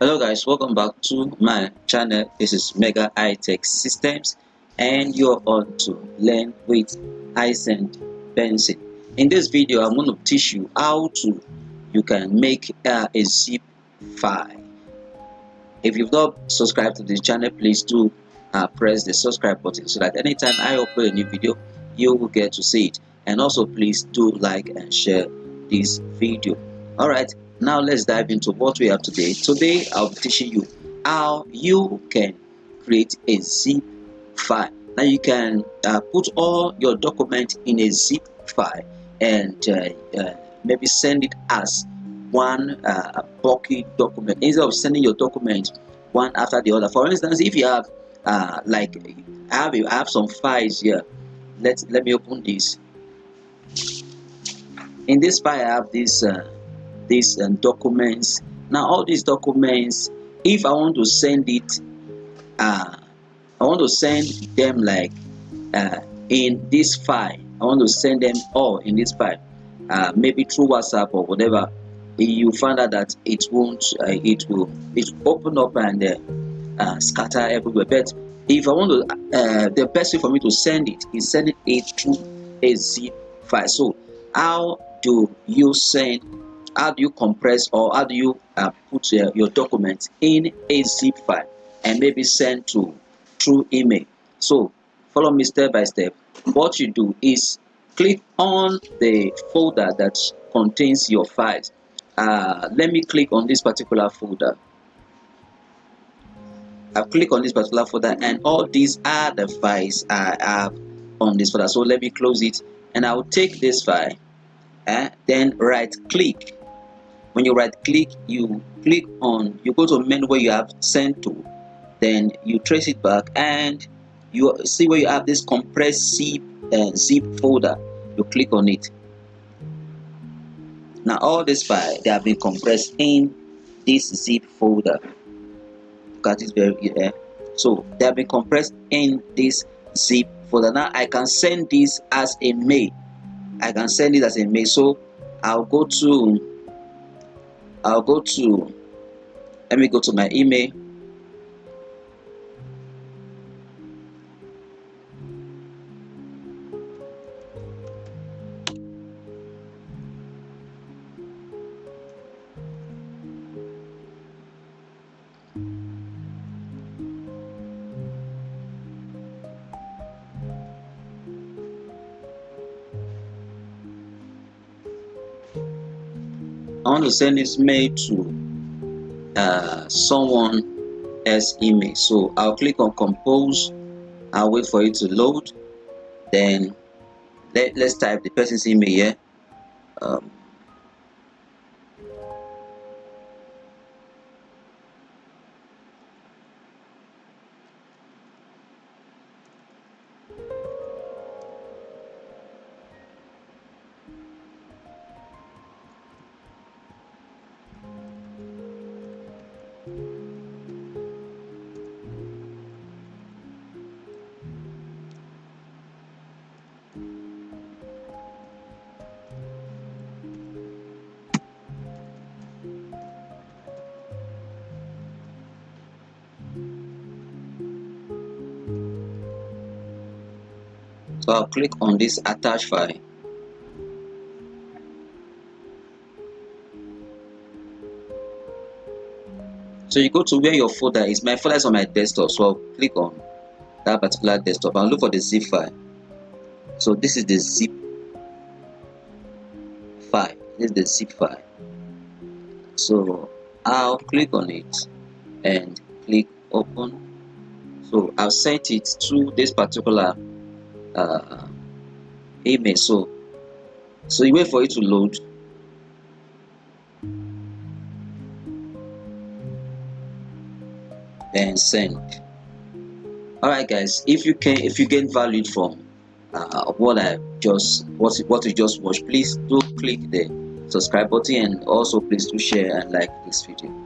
Hello guys, welcome back to my channel. This is MegaHyTech Systems and you're on to learn with Hyacinth Benson. In this video, I'm going to teach you how you can make a zip file. If you've not subscribed to this channel, please do press the subscribe button so that anytime I upload a new video, you will get to see it. And also please do like and share this video. Alright, now let's dive into what we have today. Today I'll be teaching you how you can create a zip file. Now you can put all your documents in a zip file and maybe send it as one bulky document instead of sending your document one after the other. For instance, if you have like I have some files here. Let me open this. In this file I have these documents. Now all these documents, if I want to send it, I want to send them like in this file. I want to send them all in this file, maybe through WhatsApp or whatever. You find out that it won't, it will open up and scatter everywhere. But if I want to, the best way for me to send it is sending it through a zip file. So how do you send? How do you compress or how do you put your documents in a zip file and maybe send through email? So follow me step by step. What you do is click on the folder that contains your files. Let me click on this particular folder. I've clicked on this particular folder and all these are the files I have on this folder. So let me close it and I'll take this file and then right click. When you right click, you go to menu where you have sent to, then you trace it back and you see where you have this compressed zip folder. You click on it. Now all these files, they have been compressed in this zip folder. Look at it very here. So they have been compressed in this zip folder. Now I can send this as a mail. I can send it as a mail. So I'll go to let me go to my email. I want to send this mail to someone else's email. So I'll click on compose. I'll wait for it to load. Then let's type the person's email here. So I'll click on this attach file. So you go to where your folder is. My folder is on my desktop, so I'll click on that particular desktop and look for the zip file. So this is the zip file. This is the zip file. So I'll click on it and click open. So I've sent it to this particular email. So you wait for it to load. Then send. Alright guys, if you gain value from what you just watched, please do click the subscribe button and also please do share and like this video.